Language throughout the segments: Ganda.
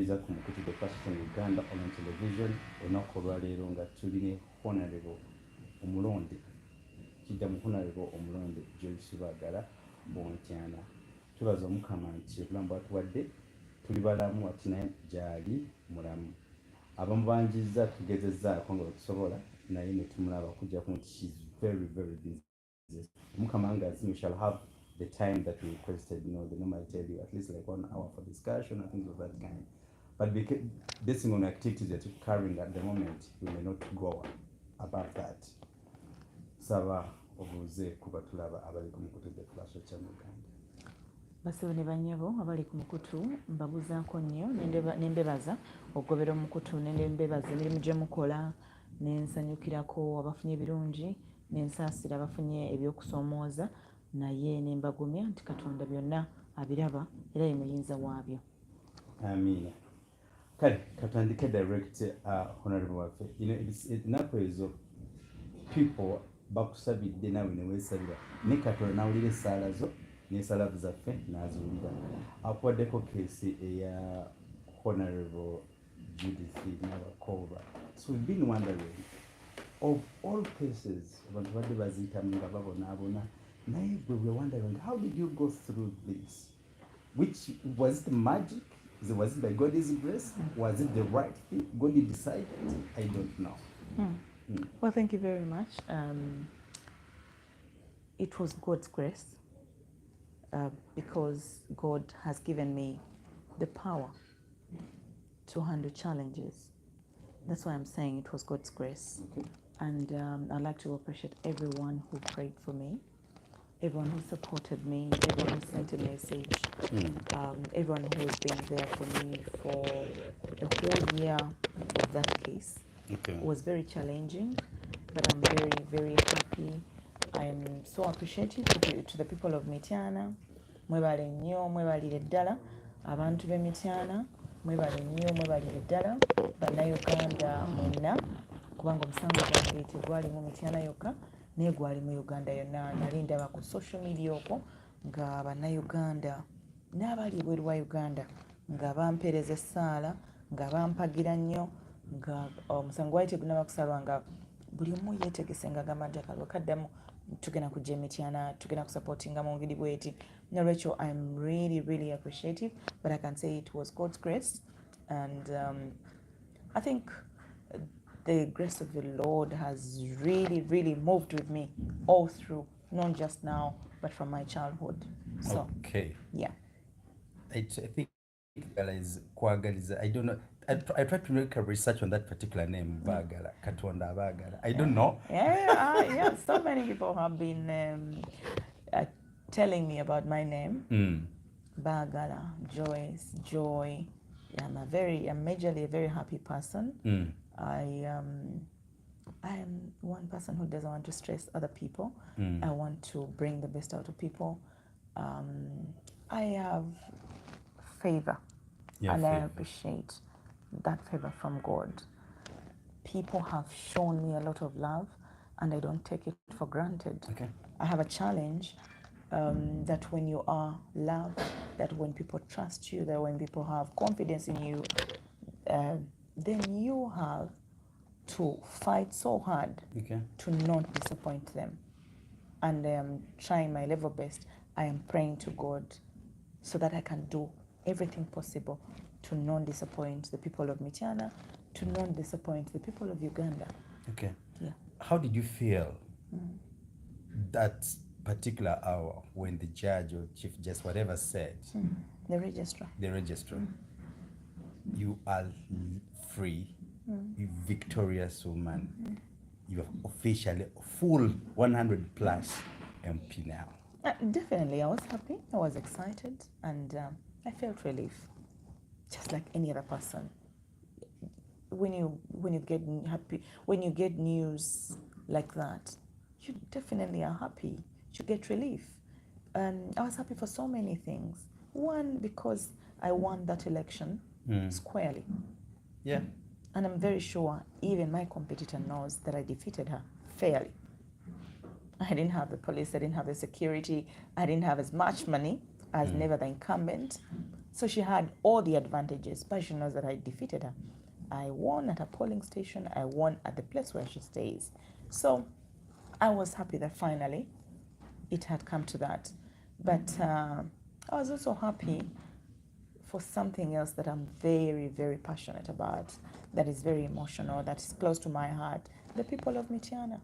Tuliza ku mukutu the Flash from Uganda on television olunaku olwaleero nga tuline honorable omulonde kijja mu honorable omulonde Joyce Bagala mu Mityana. Tubaza Omukama nti obulamu bwatuwadde tuli balamu ati naye gyali mulamu. Abamu banjizza tugezezzaako nga tusobola naye ne tumulaba kujja ku nti she's very busy. Omukama ngazi, we shall have the time that we requested. You know, they normally tell you at least like 1 hour for discussion and things of that kind. But basing on activities that you're carrying at the moment, we may not go above that. Saba obuze kuba tulaba abali ku mukutu the Flash of Uganda. Basibe ne banyabo abali ku mukutu mbabuzaako nnyo nembebaza okugobera omukutu nembebaza emirimu gye mukola nensanyukirako abafunye ebirungi nensaasira abafunye ebyokusoomooza naye nembagumya nti Katonda byonna abiraba era ye muyinza waabyo. Amina. Kale katandike direct honorable waffe. You know, ennaku ezo people bakusabidde nawe ne weesabira ne Katonda nawulira essaala zo n'ensala zaffe n'aziwulira. Akuwaddeko keesi eya honorable Judith Nabakooba. So we've been wondering, of all cases abantu badde baziyitamu nga babonaabona naye we're wondering, how did you go through this? Which was it magic? Was it by God's grace? Was it the right thing? God decided? I don't know. Well, thank you very much. It was God's grace because God has given me the power to handle challenges. That's why I'm saying it was God's grace. Okay. And I'd like to appreciate everyone who prayed for me, everyone who supported me, everyone who sent a message, everyone who has been there for me for the whole year of that case. Okay. It was very challenging, but I'm very happy. I'm so appreciative to the people of Mityana. Mwebale nnyo, mwebalire ddala abantu b'e Mityana, mwebale nnyo, mwebalire ddala bannayuganda mwenna kubanga omusango gwange tegwali mu Mityana yokka naye gwali mu Uganda yonna. Nali ndaba ku social media okwo nga bannayuganda n'abali ebweru wa Uganda nga bampeereza essaala nga bampagira nnyo nga omusango gwali tegunnaba kusalwa nga buli omu yeetegese nga agamba nti akalwa kaddamu tugenda kujja e Mityana, tugenda kusupportinga mu ngeri bweti. Nolwekyo I'm really appreciative, but I can say it was God's grace, and I think the grace of the Lord has really moved with me all through, not just now, but from my childhood. So, okay. Yeah. I think is Kwagaliza. I don't know. I tried to make a research on that particular name, Bagala, Katonda Bagala. I don't know. Yeah, so many people have been telling me about my name. Bagala, Joyce, Joy. I'm majorly a very happy person. I am one person who doesn't want to stress other people. I want to bring the best out of people. I have favor, and I appreciate that favor from God. People have shown me a lot of love, and I don't take it for granted. Okay. I have a challenge that when you are loved, that when people trust you, that when people have confidence in you, then you have to fight so hard to not disappoint them. And I am trying my level best. I am praying to God so that I can do everything possible to not disappoint the people of Mityana, to not disappoint the people of Uganda. Okay. Yeah. How did you feel that particular hour when the judge or chief justice, whatever said, the registrar, you are free, you victorious woman, you are officially full 100 plus MP now? Definitely, I was happy, I was excited, and I felt relief, just like any other person. When you get happy, when you get news like that, you definitely are happy. You get relief. And I was happy for so many things. One, because I won that election squarely. Yeah. And I'm very sure even my competitor knows that I defeated her fairly. I didn't have the police, I didn't have the security, I didn't have as much money as never the incumbent. So she had all the advantages, but she knows that I defeated her. I won at a polling station. I won at the place where she stays. So I was happy that finally it had come to that. But I was also happy for something else that I'm very, very passionate about, that is very emotional, that is close to my heart. The people of Mityana.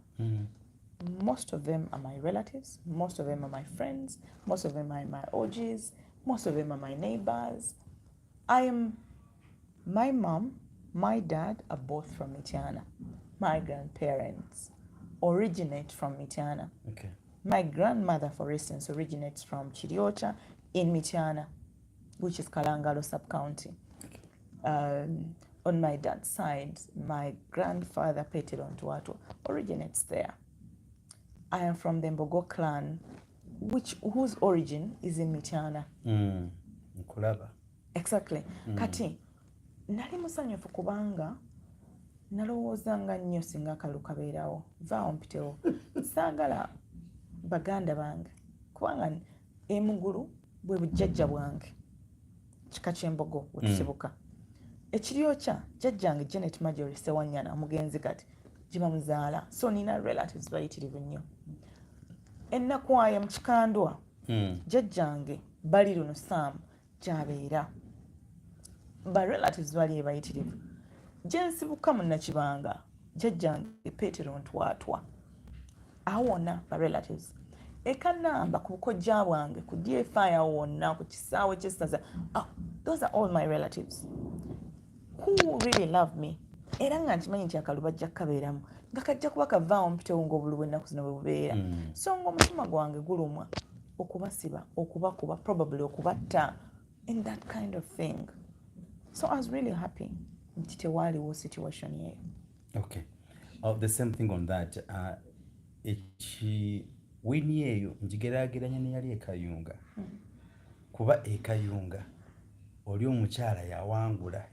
Most of them are my relatives. Most of them are my friends. Most of them are my OGs. Most of them are my neighbors. My mom, my dad are both from Mityana. My grandparents originate from Mityana. Okay. My grandmother, for instance, originates from Chiriocha in Mityana, which is Kalangalo sub-county. On my dad's side, my grandfather, Petero Ntuatu, originates there. I am from the Mbogo clan, whose origin is in Mityana. Nkulaba. Exactly. Kati, nali musanyufu kubanga nalowoozanga nnyo singa akalu kabeerawo. Vaawo mpitewo. Saagala baganda bange kubanga emugulu bwe bujjajja bwange. Kika ky'Embogo we tusibuka. Ekiryocha jjajjange Janet Marjorie Sewanyana mugenzi kati gye bamuzaala. So nina relatives bayitirivu nnyo. Ennakwaya mu Kikandwa jjajjange bali luno Sam gy'abeera. Ba relatives bali bayitirivu. Gye nsibuka mu Nakibanga jjajjange Petero Ntwatwa. Awona ba relatives. Ekanamba ku bukojja bwange ku DFI awo wonna ku kisaawe ky'essaza. Those are all my relatives who really love me. Era nga nkimanyi nti akalu bajja kukabeeramu nga kajja kuba kavaawo mpitewo ng'obulu bw'ennaku zino bwe bubeera. So ng'omutima gwange gulumwa okubasiba, okubakuba, probably okubatta, and that kind of thing. So I was really happy nti tewaaliwo situation yeeyo. Okay. The same thing on that. Wini eyo ngigeraageranya ne yali Ekayunga. Kuba Ekayunga oli omukyala yawangula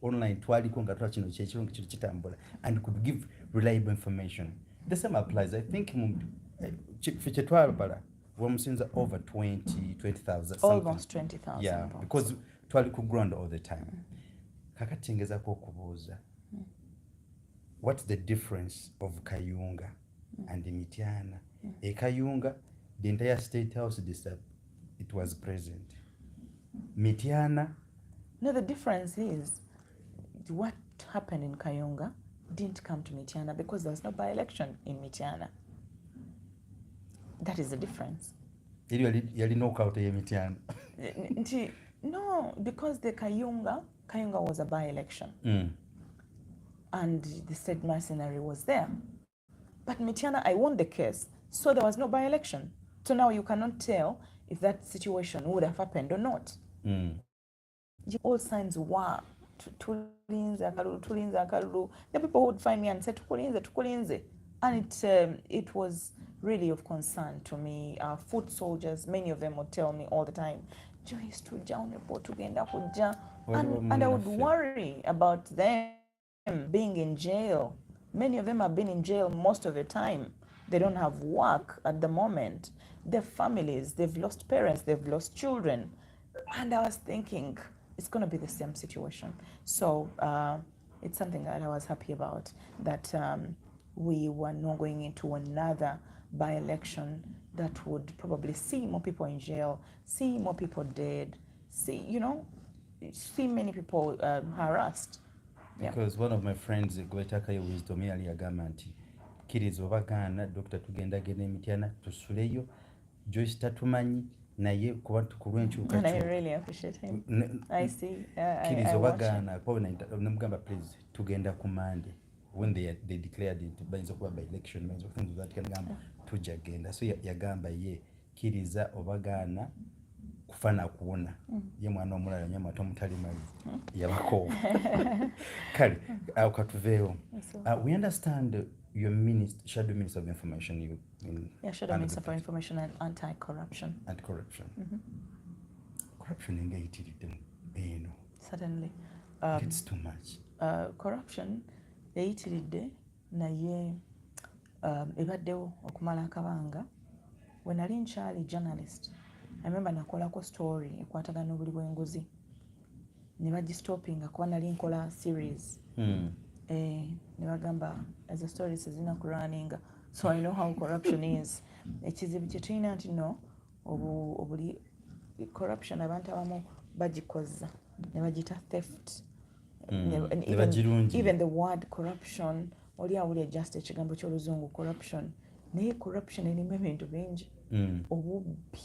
online twaliko nga twa kino kyekiro kitambula and could give reliable information. The same applies. I think kye twalabala wamusinza over 20,000. Almost 20,000. Yeah, because twali ku ground all the time. Kakati ngezako okubuuza. What's the difference of Kayunga and Mityana? Kayunga, the entire state house it was present. Mityana. No, the difference is what happened in Kayunga didn't come to Mityana because there was no by-election in Mityana. That is the difference. Yali knockout ya Mityana. No, because the Kayunga was a by-election. And the state mercenary was there. But Mityana, I won the case, so there was no by-election. So now you cannot tell if that situation would have happened or not. All signs were tulinze akalulu. The people would find me and say tukulinze. And it was really of concern to me. Our foot soldiers, many of them would tell me all the time, Joyce, tugenda kujja. And I would worry about them being in jail. Many of them have been in jail most of the time. They don't have work at the moment. Their families, they've lost parents, they've lost children. And I was thinking, it's going to be the same situation. So it's something that I was happy about, that we were not going into another by-election that would probably see more people in jail, see more people dead, see many people harassed. Because one of my friends, Gwetakayo Wisdom, yali yagamba nti kiriza obagaana Dr. tugenda genda Mityana tusuleyo Joyce tatumanyi naye kuba tukulwenkyuka. And I really appreciate him. I see. Kiriza obagaana kwa namugamba please tugenda ku Monday when they declared it bayinza kuba by election bayinza kufunza that kangamba tujja genda. So yagamba ye kiriza obagaana kufana kuona ye mwana omulala nyama tomutali mazi yabako kale ukatuveyo. We understand your shadow minister of information. Shadow minister for information and anti-corruption. Anti-corruption. Corruption engayitiridde eno. Certainly. It's too much. Corruption eyitiridde naye ebaddewo okumala akabanga. When nali nkyali journalist I remember nakolako story ekwatagana n'obuli bw'enguzi ne bagistopinga kuba nali nkola series ne bagamba as a story sizina kurunninga, so I know how corruption is. Ekizibu kye tulina nti no obuli corruption abantu abamu bagikoza ne bagita theft. And even the word corruption oli awulira just ekigambo ky'oluzungu corruption, naye corruption erimu ebintu bingi, obubbi,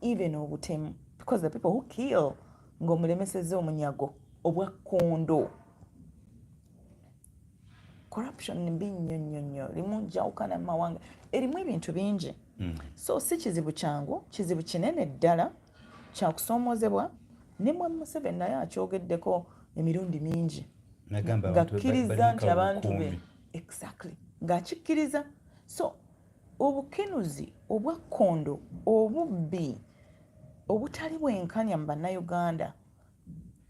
even obutemu, because the people who kill ng'omulemesezza omunyago obwakkondo. Corruption mbi nnyo limu njawukana mu mawanga, erimu ebintu bingi. So si kizibu kyangu, kizibu kinene ddala kyakusoomoozebwa. Ne Mwami Museveni naye akyogeddeko emirundi mingi ng'akkiriza nti abantu be exactly ng'akikkiriza. So obukenuzi obwakkondo, obubbi, obutali bwenkanya mu bannayuganda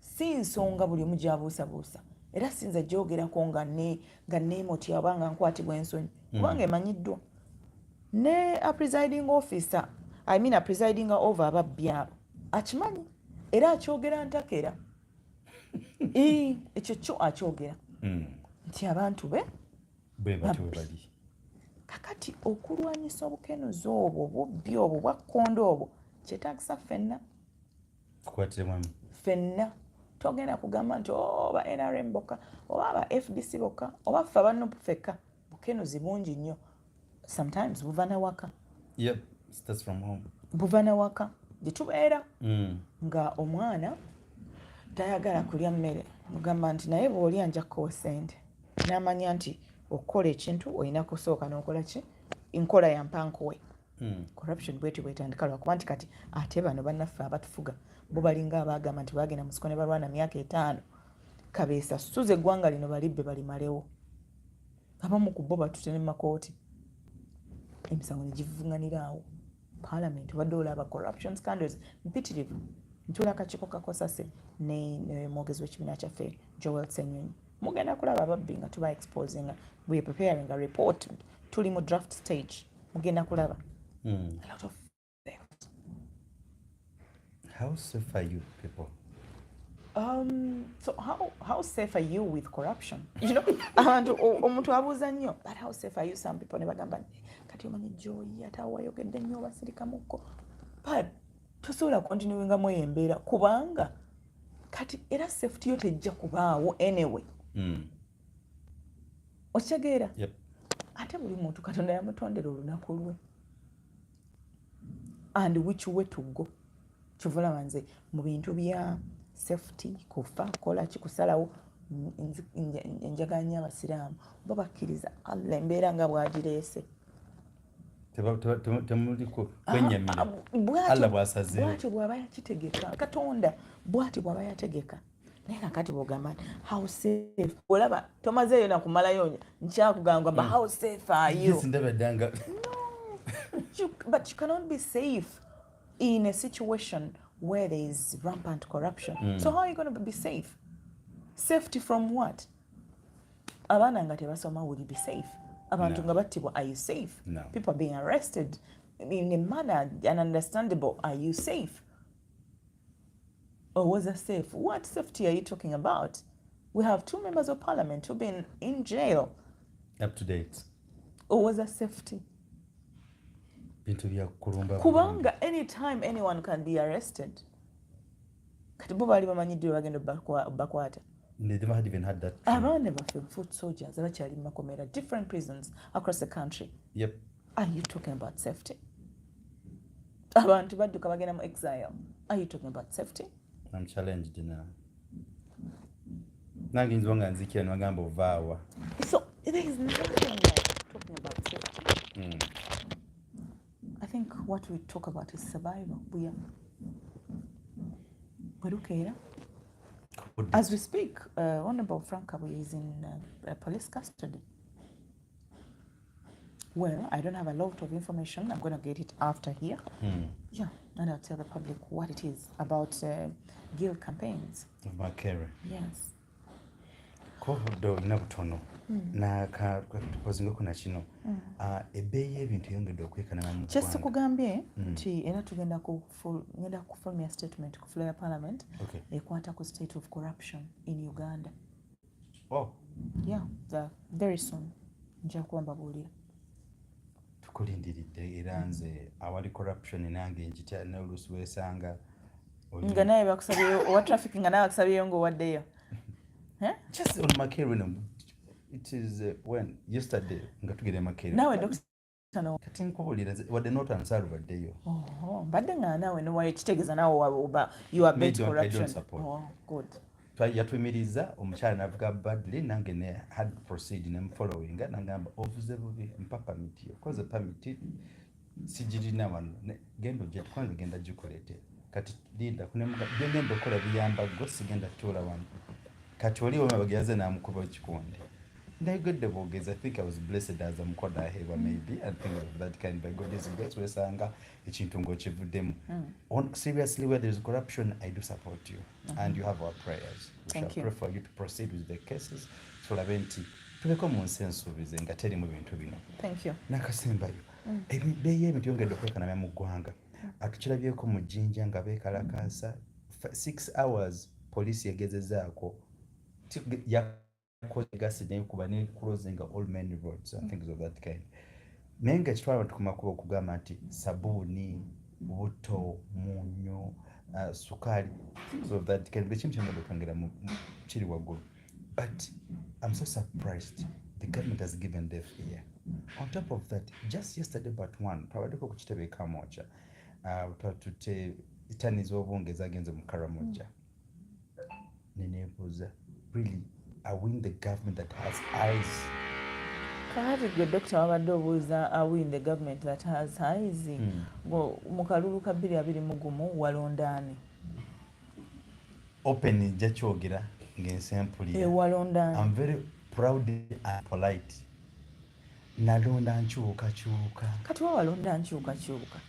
si nsonga buli omu gy'abuusabuusa, era sinza gyogerako nga neemotya oba nga nkwatibwa ensonyi kubanga emanyiddwa. Ne a presiding officer, I mean a presiding over ababbi abo akimanyi era akyogera ntakera. Ekyo kyo akyogera nti abantu be bali. Kakati okulwanyisa obukenuzi obwo, obubbi obwo, bwakkondo obwo kyetaagisa ffenna. Ffenna togenda kugamba nti oba NRM bokka oba aba FDC bokka oba ffe abanno ffekka. Bukenuzi bungi nnyo. Sometimes buva na waka. Yep, starts from home. Buva na waka gye tubeera nga omwana tayagala kulya mmere, mugamba nti naye bw'olya nja kuwa ssente. N'amanya nti okukola ekintu olina kusooka n'okola ki? Nkola ya mpankuwe. Corruption bwetyo bwetandika lwakuba nti kati ate bano bannaffe abatufuga bo balinga abaagamba nti baagenda mu siko ne balwana myaka 5 kabeesa suze eggwanga lino balibbe balimalewo. Abamu ku bo batute ne mu makooti, emisango ne givuŋŋanira awo. Parliament badde olaba corruption scandals mpitirivu. Ntula akakiiko kakosase ne mwogezi w'ekibiina kyaffe Joel Ssenyonyi. Mugenda kulaba ababbi nga tuba exposing, we are preparing a report, tuli mu draft stage. Mugenda kulaba a lot of theft. How safe are you people? So how safe are you with corruption? You know, abantu omuntu abuuza nnyo, but how safe are you? Some people ne bagamba kati omanyi Joy ate awayogedde nnyo obasirikamuko, but tosobola continuinga mu embeera kubanga kati era safety yo tejja kubaawo anyway. Okitegeera? Yep. Ate buli muntu Katonda yamutondera olunaku lwe and which way to go. Kyovula wanze mu bintu bya safety, kufa, kola kikusalawo, njaganya abasiraamu bo bakkiriza Allah embeera nga bwagireese. Temuliko kwenyamira Allah bwasazeewo. Bwatyo bw'aba yakitegeka Katonda, bwatyo bw'aba yategeka. Naye kakati bw'ogamba how safe, olaba tomazeeyo na kumalayo nkyakugamba but how safe are you? Yes, ndabadanga. No, but you cannot be safe in a situation where there is rampant corruption. So how are you going to be safe? Safety from what? Abaana nga tebasoma, will you be safe? Abantu nga battibwa, are you safe? No. People are being arrested in a manner ununderstandable. Are you safe? Or was that safe? What safety are you talking about? We have 2 members of parliament who've been in jail. Up to date. Or was that safety? Kubanga anytime anyone can be arrested. Kati bo bali bamanyiddwe bagenda bakwata. They never even had that. Abaana baffe foot soldiers abakyali mu makomera, different prisons across the country. Yep. Are you talking about safety? Abantu badduka bagenda mu exile. Are you talking about safety? I'm challenged now. Nange nzonga nzikira nwagamba ovaawa. So there is nothing like talking about safety. I think what we talk about is survival. As we speak, Honorable Frank Kabwe is in police custody. Well, I don't have a lot of information. I'm going to get it after here. Yeah, and I'll tell the public what it is about guild campaigns. Of my career. Yes. Kohodo nabutono. tukozingeko na kino ebbeeyi y'ebintu eyongedde okwekanana mu kyesi kugambye nti era ngenda kufulumya statement ku floor ya parliament ekwata ku state of corruption in Uganda. Yeah, very soon nja kuba mbabuulira. Tukulindiridde era nze awali corruption nange njitya n'oluusi weesanga nga naye bakusabyeyo owa traffic nga nawe bakusabyeyo ng'owaddeyo. Just on Makerere, it is when yesterday nga tugere Makerere. Nawe Dr. No. Kati nkubuulira wadde not answer baddeyo. Mbadde nga nawe nowayo kitegeeza nawe oba you are bait corruption. Good. Yatwimiriza omukyala n'avuga badly nange ne had proceed nemufollowinga nagamba ovuze bubi mpa pamiti okoze pamiti sigirina wano genda ojja tukwanze genda gikoleete kati linda genda okola biyamba go sigenda tuula wano kati oli wema bageyaze n'amukuba ekikundi ndayogedde bwogezi. I think I was blessed as a mukoda aheba maybe and things of that kind by God's grace wesanga ekintu ng'okivuddemu. Seriously, where there is corruption, I do support you and you have our prayers. We shall pray for you to proceed with the cases. Tulabe nti tuleko mu nsi ensuubize nga teri mu bintu bino. Thank you. Nakasembayo ebbeeyi y'ebintu yongedde okwekanamya mu ggwanga. Atukirabyeko mu Jjinja nga beekalakaasa 6 hours poliisi yagezezaako gas kuba ne closing all main roads and things of that kind. Naye nga kitwala abantu ku makubo okugamba nti sabuuni, buto, munyo, sukaali, things of that kind. Buli kintu kyonna batwongera kiri waggulu. But I'm so surprised the government has given deaf ear. On top of that, just yesterday but one, twabaddeko ku kitebe Kamwokya, twatute itaniza obwongezi agenze mu Karamoja. Neneebuuza, really, are we in the government that has eyes? Kahati Dr. wabadde obuuza, are we in the government that has eyes? Mu kalulu ka 2021 walondaani? Open nja kyogera ng'ensempulira. Walondaani. I'm very proud and polite. Nalonda nkyukakyuka. Kati walonda nkyukakyuka.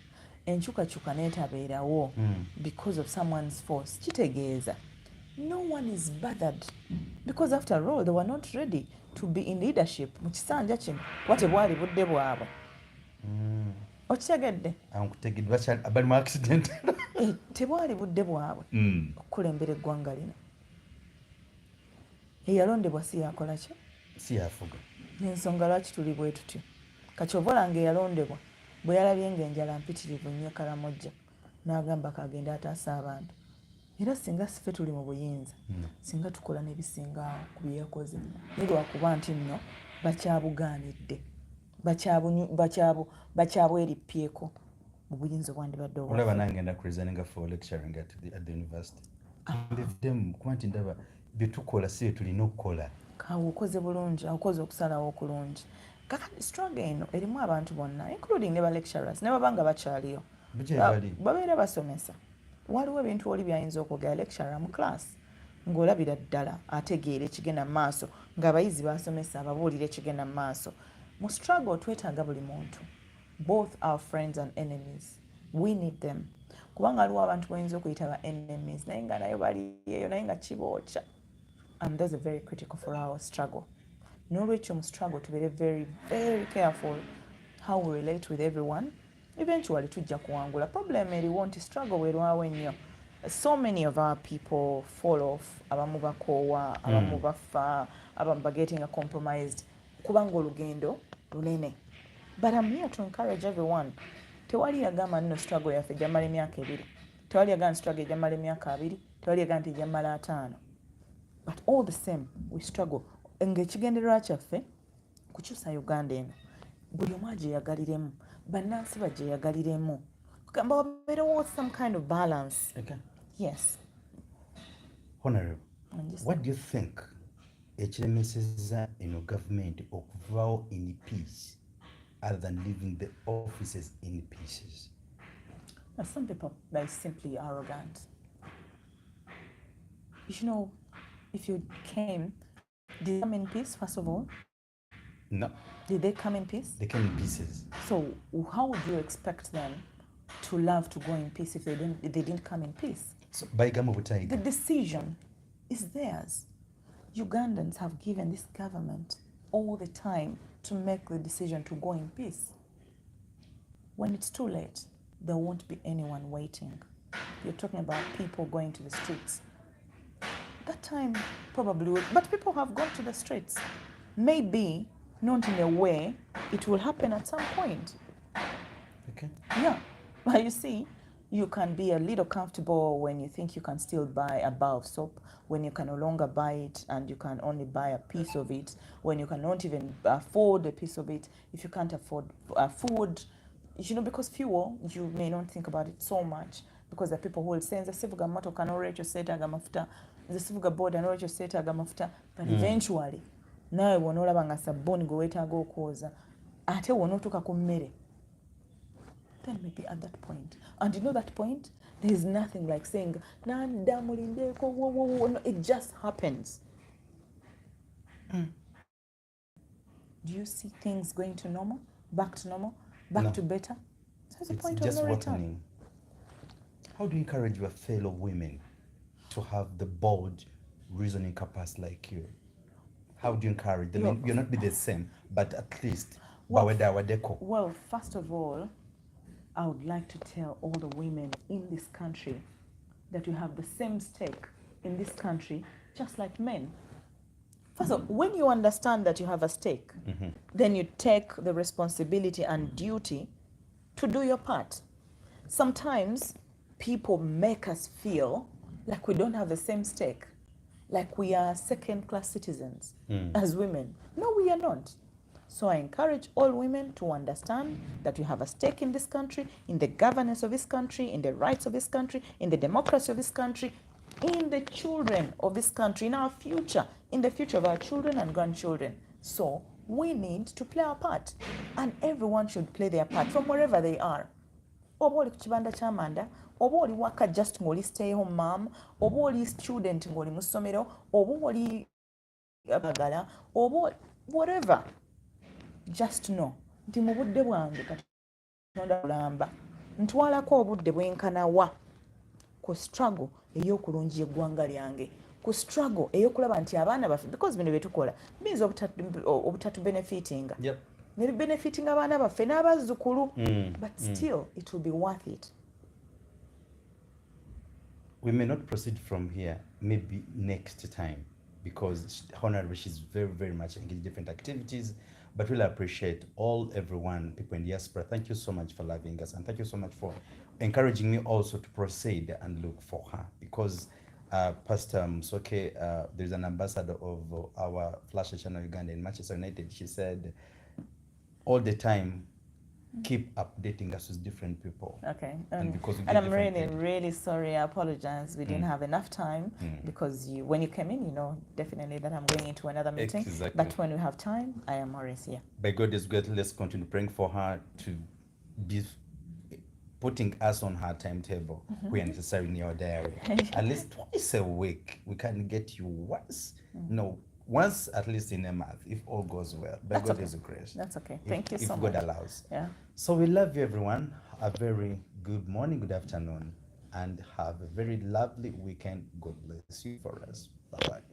Enkyukakyuka neetabeerawo because of someone's force. Kitegeeza. No one is bothered because after all they were not ready to be in leadership mu kisanja kino wate bwali budde bwabwe. Okitegedde? Ankutegedde abali mu accident. Tebwali budde bwabwe okukulembera eggwanga lino. Eyalondebwa si yakola ki? Si yafuga. N'ensonga lwaki tuli bwe tutyo. Kacyovola ng'eyalondebwa bwe yalabye ng'enjala mpitirivu nnyo Karamojja n'agamba kagenda ataasa abantu. Era singa sife tuli mu buyinza singa tukola n'ebisingaawo ku bye yakoze naye lwakuba nti nno bakyabugaanidde bakyabwerippyeko mu buyinza obwandibadde obwo. Olaba nange ndakuresigninga for lecturing at the university. Mbivudemu kuba nti ndaba bye tukola si bye tulina okukola. Kawe okoze bulungi, okoze okusalawo okulungi. Kakati struggle eno erimu abantu bonna including ne ba lecturers ne babanga bakyaliyo babeera basomesa. Waliwo ebintu oli byayinza okwogera lecturer mu class ng'olabira ddala ategeera ekigenda mu maaso ng'abayizi basomesa ababuulira ekigenda mu maaso. Mu struggle twetaaga buli muntu, both our friends and enemies. We need them. Kubanga waliwo abantu bayinza okuyita ba enemies naye nga nayo baliyeyo naye nga kibookya. And that's very critical for our struggle. N'olwekyo mu struggle tubeere very, very careful how we relate with everyone. Eventually tujja kuwangula. Problem eriwo nti struggle werwawo ennyo. So many of our people fall off. Abamu bakoowa, abamu bafa, abamu bagetting compromised. Kubanga olugendo lunene. But I'm here to encourage everyone. Tewali yagamba nno struggle yaffe ejamala emyaka 2. Tewali yagamba struggle ejamala emyaka 2. Tewali yagamba nti ejamala 5. But all the same, we struggle. Ng'ekigendererwa kyaffe kukyusa Uganda eno. Buli omu agyeyagaliremu. Bannansi bagyeyagaliremu. Kugamba wabeerewo some kind of balance. Okay. Yes. Honorable, what do you think ekiremesezza eno government okuvaawo in peace other than leaving the offices in pieces? Now, some people, they're simply arrogant. You know, if you came, did they come in peace, first of all? No. Did they come in peace? They came in pieces. So how would you expect them to love to go in peace if they didn't come in peace? So, the decision is theirs. Ugandans have given this government all the time to make the decision to go in peace. When it's too late, there won't be anyone waiting. You're talking about people going to the streets. That time probably would, but people have gone to the streets. Maybe not in a way, it will happen at some point. Okay. Yeah, but you see, you can be a little comfortable when you think you can still buy a bar of soap, when you can no longer buy it and you can only buy a piece of it, when you cannot even afford a piece of it, if you can't afford food, you know, because fuel, you may not think about it so much, because the people who will say, nze sivuga mmotoka n'olwekyo seetaaga mafuta, nze sivuga boda n'olwekyo seetaaga mafuta, but eventually, naawe bw'onoolaba nga sabbuuni gwe weetaaga okwoza, ate bw'onootuuka ku mmere, then maybe at that point. And you know that point? There is nothing like saying, Nanda mulindeko, no, it just happens. Do you see things going to normal? Back to normal? Back to better? So it's a point of no return. How do you encourage your fellow women to have the bold reasoning capacity like you? How do you encourage them? You're not be the same, but at least well, first of all, I would like to tell all the women in this country that you have the same stake in this country, just like men. First of all, when you understand that you have a stake, then you take the responsibility and duty to do your part. Sometimes people make us feel like we don't have the same stake, like we are second-class citizens as women. No, we are not. So I encourage all women to understand that we have a stake in this country, in the governance of this country, in the rights of this country, in the democracy of this country, in the children of this country, in our future, in the future of our children and grandchildren. So we need to play our part, and everyone should play their part from wherever they are. Oba oli ku kibanda ky'amanda, oba oli waka just ng'oli stay home mom, oba oli student ng'oli mu ssomero, oba oli Bagala, oba whatever. Just know nti mu budde bwange Katonda bulamba ntwalako obudde bwenkana wa ku struggle ey'okulungi eggwanga lyange, ku struggle ey'okulaba nti abaana baffe, because bino bye tukola biyinza obutatu benefitinga, ne bibenefitinga abaana baffe n'abazzukulu, but still it will be worth it. We may not proceed from here, maybe next time, because Honorable, she's very, very much engaged in different activities. But we'll appreciate everyone, people in diaspora. Thank you so much for loving us, and thank you so much for encouraging me also to proceed and look for her, because Pastor Msoke, there's an ambassador of our Flashlight channel Uganda in Manchester United. She said all the time, keep updating us with different people. Okay. And I'm really sorry. I apologize. We didn't have enough time because when you came in, you know, definitely that I'm going into another meeting. Exactly. But when we have time, I am always here. By God is good. Let's continue praying for her to be putting us on her timetable where necessary in your diary. At least twice a week, we can get you once. No, once at least in a month, if all goes well. By God is grace. That's okay. Thank you so much. If God allows. Yeah. So we love you, everyone. A very good morning, good afternoon, and have a very lovely weekend. God bless you for us. Bye-bye.